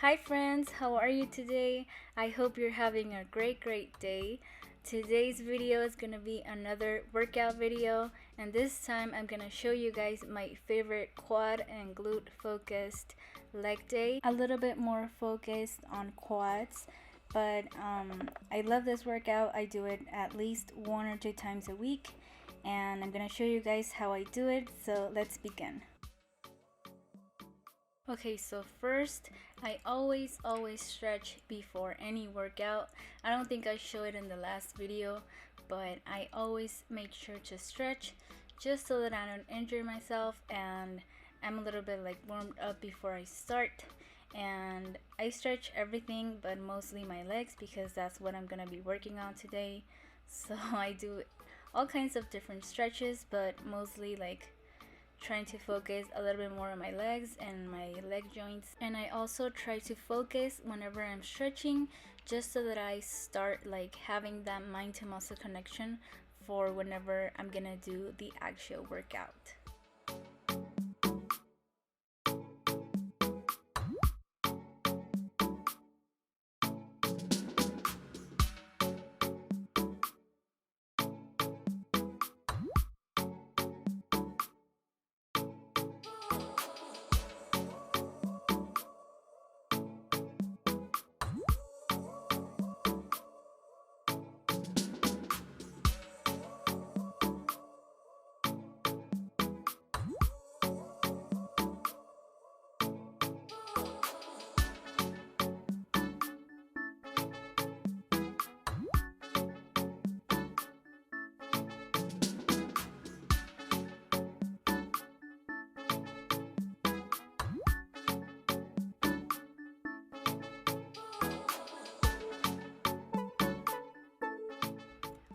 Hi friends, how are you today? I hope you're having a great day. Today's video is gonna be another workout video, and this time I'm gonna show you guys my favorite quad and glute focused leg day. A little bit more focused on quads, but I love this workout. I do it at least 1 or 2 times a week, and I'm gonna show you guys how I do it, so let's begin. Okay, so first, I always stretch before any workout. I don't think I showed it in the last video, but I always make sure to stretch just so that I don't injure myself, and I'm a little bit like warmed up before I start. And I stretch everything but mostly my legs because that's what I'm gonna be working on today. So I do all kinds of different stretches, but mostly like trying to focus a little bit more on my legs and my leg joints. And I also try to focus whenever I'm stretching just so that I start like having that mind to muscle connection for whenever I'm gonna do the actual workout.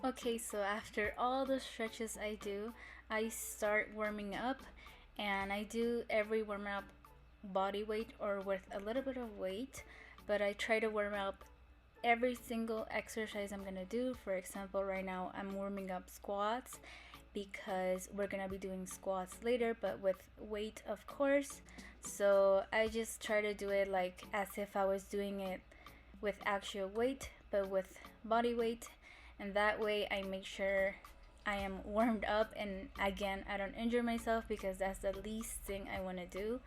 Okay, so after all the stretches I do, I start warming up, and I do every warm up body weight or with a little bit of weight, but I try to warm up every single exercise I'm gonna do. For example, right now I'm warming up squats because we're gonna be doing squats later, but with weight, of course. So I just try to do it like as if I was doing it with actual weight, but with body weight, and that way I make sure I am warmed up, and again, I don't injure myself because that's the least thing I want to do.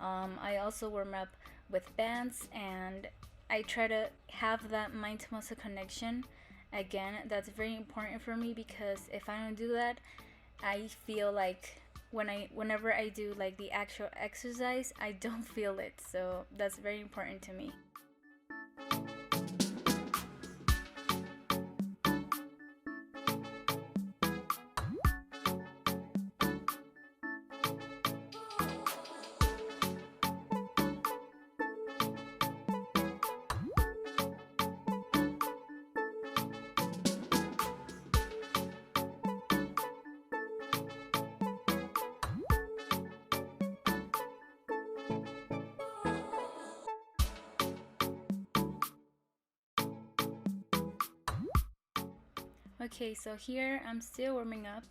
I also warm up with bands, and I try to have that mind to muscle connection. Again, that's very important for me because if I don't do that, I feel like whenever I do like the actual exercise, I don't feel it. So that's very important to me. Okay, so here I'm still warming up,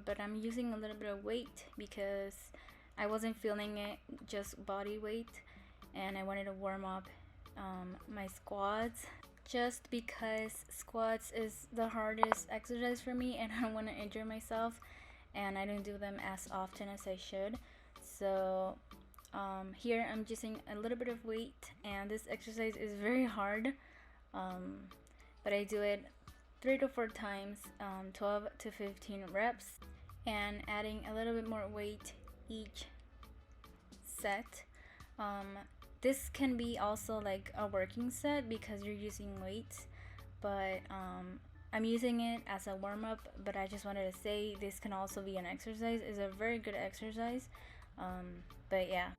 but I'm using a little bit of weight because I wasn't feeling it, just body weight, and I wanted to warm up my squats just because squats is the hardest exercise for me, and I don't want to injure myself, and I don't do them as often as I should. So here I'm using a little bit of weight, and this exercise is very hard, but I do it 3 to 4 times, 12 to 15 reps, and adding a little bit more weight each set. This can be also like a working set because you're using weights, but I'm using it as a warm-up, but I just wanted to say this can also be an exercise. It's a very good exercise, but yeah.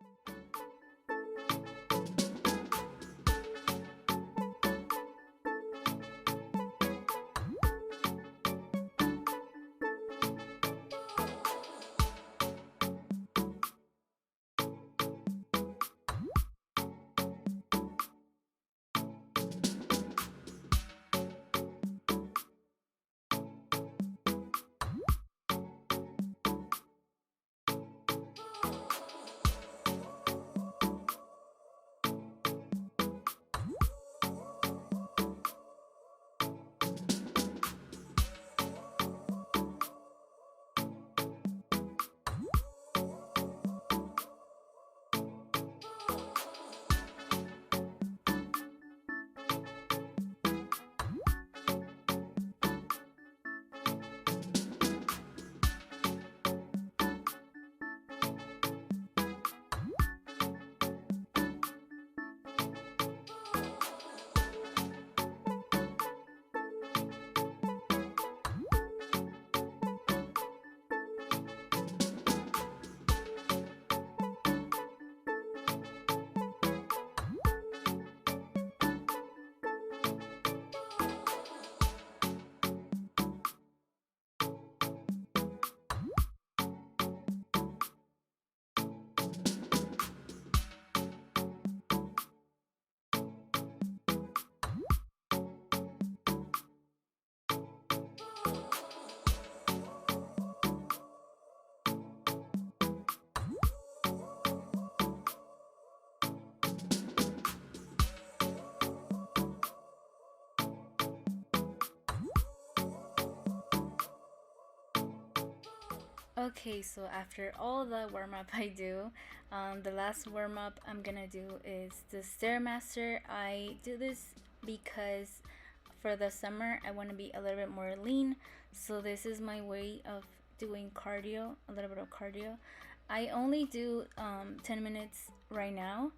Okay, so after all the warm up I do, the last warm up I'm gonna do is the Stairmaster. I do this because for the summer I want to be a little bit more lean, so this is my way of doing cardio, a little bit of cardio. I only do 10 minutes right now.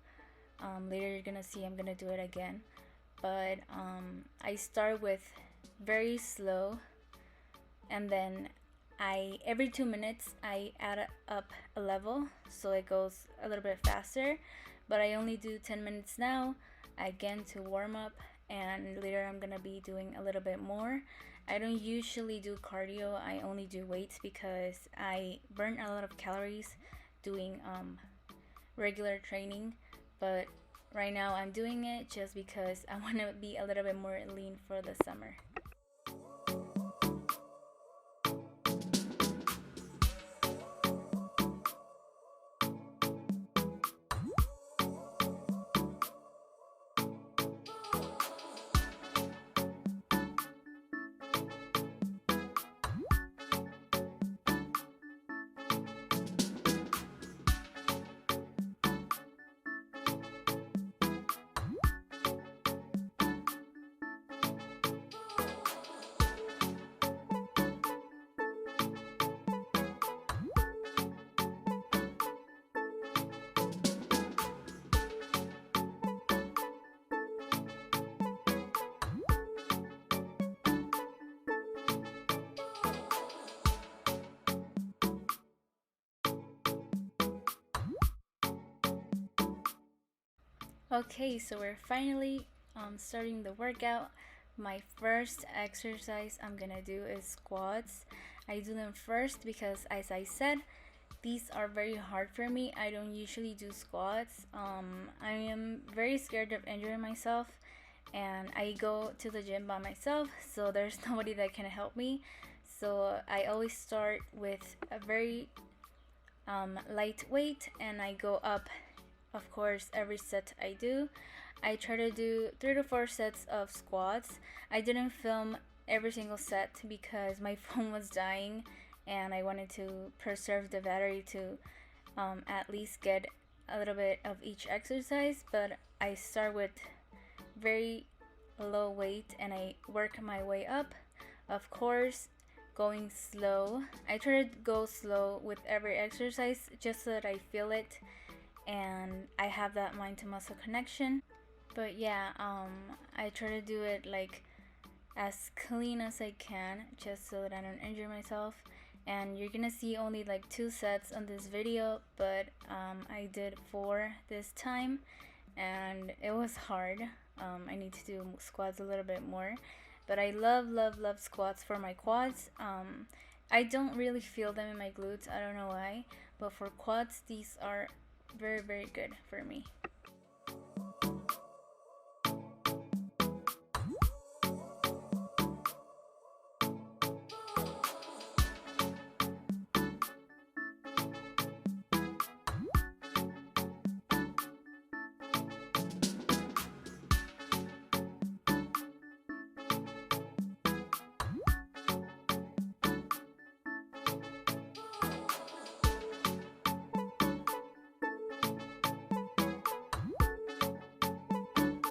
Later you're gonna see I'm gonna do it again, but I start with very slow, and then every 2 minutes I add up a level, so it goes a little bit faster. But I only do 10 minutes now, again, to warm up, and later I'm gonna be doing a little bit more. I don't usually do cardio, I only do weights because I burn a lot of calories doing regular training. But right now I'm doing it just because I want to be a little bit more lean for the summer. Okay, so we're finally starting the workout. My first exercise I'm gonna do is squats. I do them first because, as I said, these are very hard for me. I don't usually do squats. I am very scared of injuring myself, and I go to the gym by myself, so there's nobody that can help me. So I always start with a very light weight, and I go up, of course, every set I do. I try to do 3 to 4 sets of squats. I didn't film every single set because my phone was dying, and I wanted to preserve the battery to at least get a little bit of each exercise. But I start with very low weight and I work my way up, of course, going slow. I try to go slow with every exercise just so that I feel it and I have that mind to muscle connection. But yeah, I try to do it like as clean as I can just so that I don't injure myself. And you're gonna see only like 2 sets on this video, but I did 4 this time and it was hard. I need to do squats a little bit more, but I love squats for my quads. I don't really feel them in my glutes, I don't know why, but for quads these are very good for me.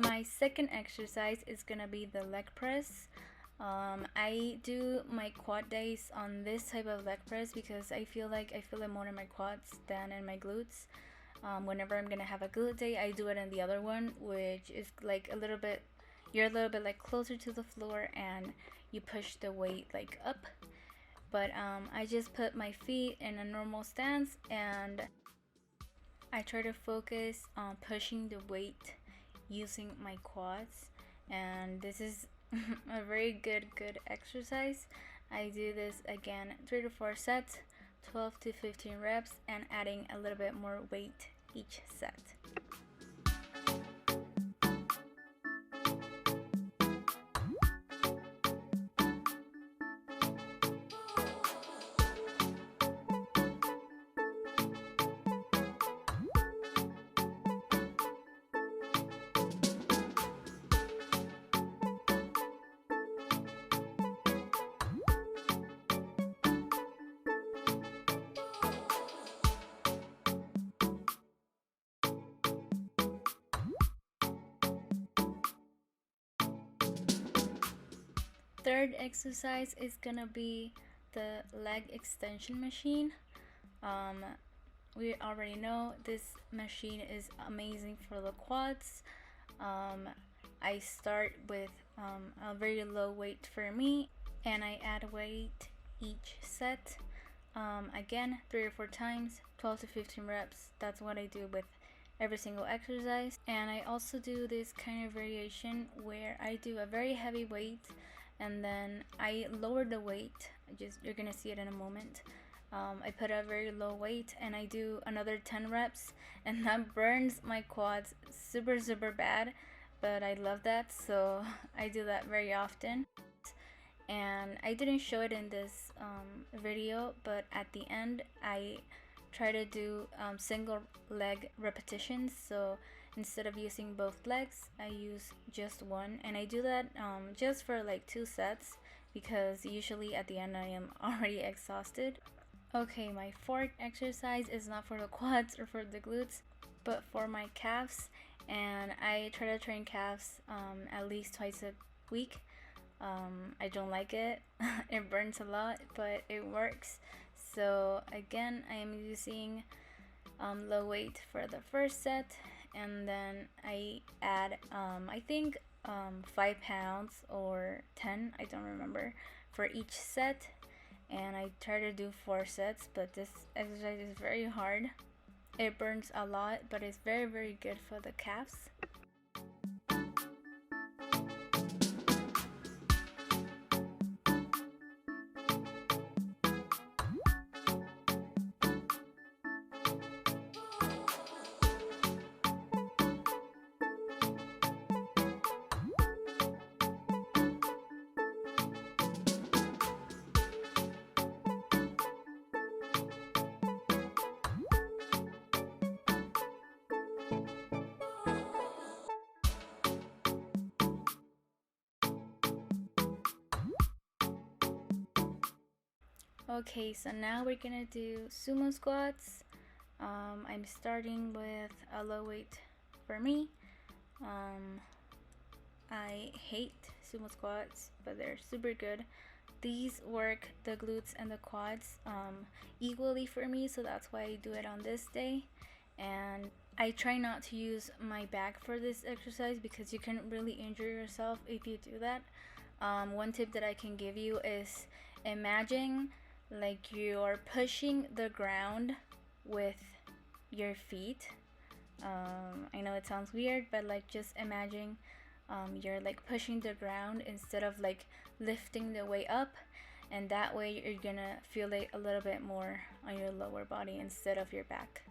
My second exercise is gonna be the leg press. I do my quad days on this type of leg press because I feel it more in my quads than in my glutes. Whenever I'm gonna have a glute day, I do it in the other one, which is like you're a little bit like closer to the floor and you push the weight like up. But I just put my feet in a normal stance and I try to focus on pushing the weight using my quads, and this is a very good exercise. I do this again 3 to 4 sets, 12 to 15 reps, and adding a little bit more weight each set. third exercise is gonna be the leg extension machine. We already know this machine is amazing for the quads. I start with a very low weight for me, and I add weight each set. Again, 3 or 4 times, 12 to 15 reps. That's what I do with every single exercise. And I also do this kind of variation where I do a very heavy weight and then I lower the weight. You're gonna see it in a moment. I put a very low weight and I do another 10 reps, and that burns my quads super bad, but I love that, so I do that very often. And I didn't show it in this video, but at the end I try to do single leg repetitions. So instead of using both legs, I use just one, and I do that just for like 2 sets because usually at the end I am already exhausted. Okay, my fourth exercise is not for the quads or for the glutes, but for my calves, and I try to train calves at least twice a week. I don't like it. It burns a lot, but it works. So again, I am using low weight for the first set, and then I add I think 5 pounds or 10, I don't remember, for each set. And I try to do 4 sets, but this exercise is very hard. It burns a lot, but it's very good for the calves. Okay, so now we're gonna do sumo squats. I'm starting with a low weight for me. I hate sumo squats, but they're super good. These work the glutes and the quads equally for me, so that's why I do it on this day. And I try not to use my back for this exercise because you can really injure yourself if you do that. One tip that I can give you is imagine like you're pushing the ground with your feet. I know it sounds weird, but like just imagine you're like pushing the ground instead of like lifting the weight up, and that way you're gonna feel it a little bit more on your lower body instead of your back.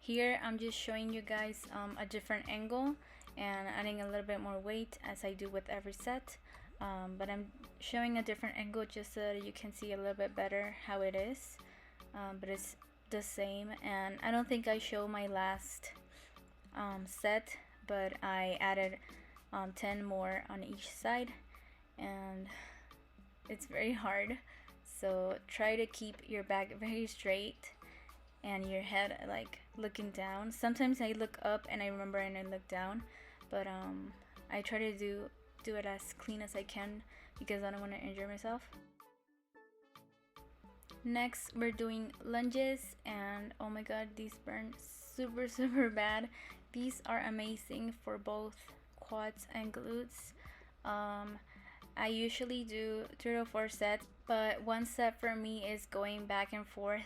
Here I'm just showing you guys a different angle and adding a little bit more weight as I do with every set, but I'm showing a different angle just so that you can see a little bit better how it is, but it's the same. And I don't think I show my last set, but I added 10 more on each side, and it's very hard, so try to keep your back very straight and your head like looking down. Sometimes I look up and I remember and I look down, but I try to do it as clean as I can because I don't want to injure myself. Next we're doing lunges, and oh my god, these burn super bad. These are amazing for both quads and glutes. I usually do 3 to 4 sets, but one set for me is going back and forth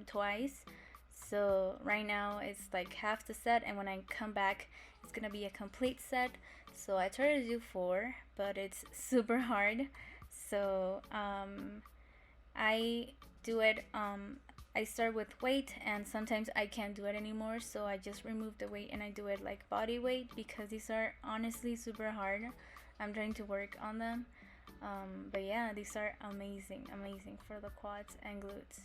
twice. So right now it's like half the set, and when I come back it's gonna be a complete set. So I try to do 4, but it's super hard. So I do it I start with weight, and sometimes I can't do it anymore, so I just remove the weight and I do it like body weight, because these are honestly super hard. I'm trying to work on them, but yeah, these are amazing for the quads and glutes.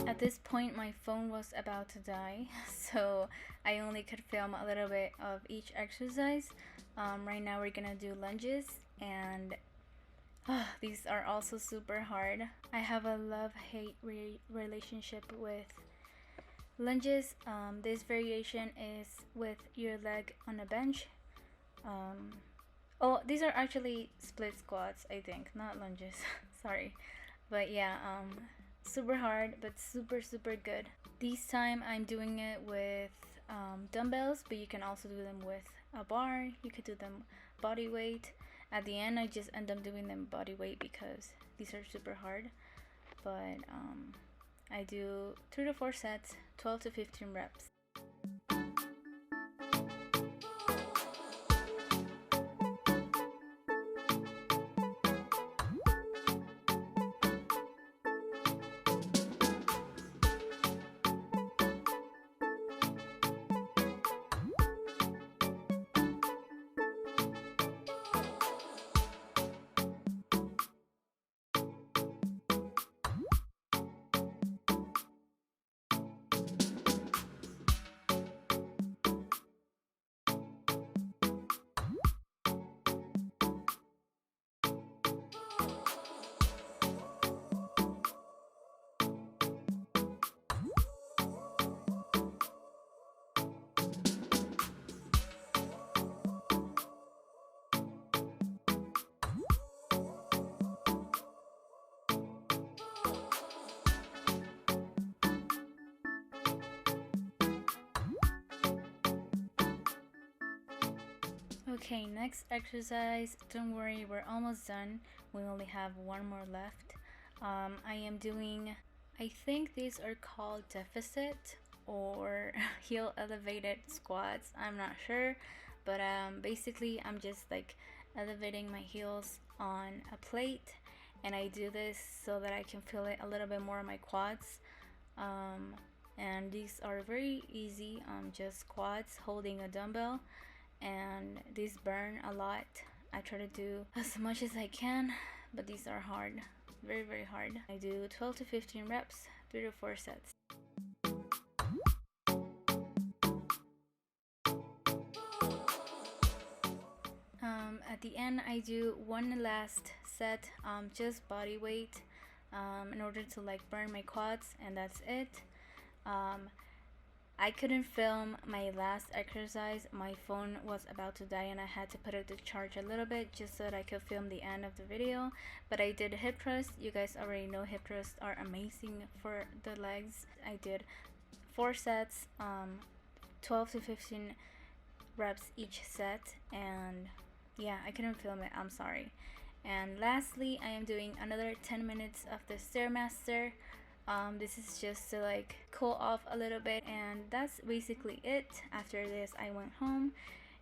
At this point, my phone was about to die, so I only could film a little bit of each exercise. Right now we're gonna do lunges, and these are also super hard. I have a love-hate relationship with lunges. This variation is with your leg on a bench. Oh, these are actually split squats, I think, not lunges. Sorry. But yeah, super hard, but super good. This time I'm doing it with dumbbells, but you can also do them with a bar. You could do them body weight. At the end, I just end up doing them body weight because these are super hard. But I do 3 to 4 sets, 12 to 15 reps. Okay, next exercise. Don't worry, we're almost done. We only have one more left. I am doing, I think these are called deficit or heel elevated squats. I'm not sure, but basically I'm just like elevating my heels on a plate, and I do this so that I can feel it a little bit more on my quads. And these are very easy, just squats holding a dumbbell, and these burn a lot. I try to do as much as I can, but these are hard, very hard. I do 12 to 15 reps, 3 to 4 sets. At the end, I do one last set, just body weight, in order to like burn my quads, and that's it. I couldn't film my last exercise. My phone was about to die and I had to put it to charge a little bit just so that I could film the end of the video. But I did hip thrusts. You guys already know hip thrusts are amazing for the legs. I did 4 sets, 12 to 15 reps each set, and yeah, I couldn't film it, I'm sorry. And lastly, I am doing another 10 minutes of the Stairmaster. This is just to like cool off a little bit, and that's basically it. After this, I went home,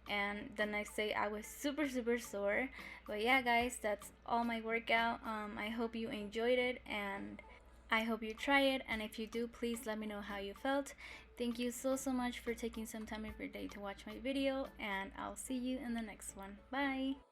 and the next day I was super sore. But yeah, guys, that's all my workout. I hope you enjoyed it, and I hope you try it, and if you do, please let me know how you felt. Thank you so much for taking some time of your day to watch my video, and I'll see you in the next one. Bye!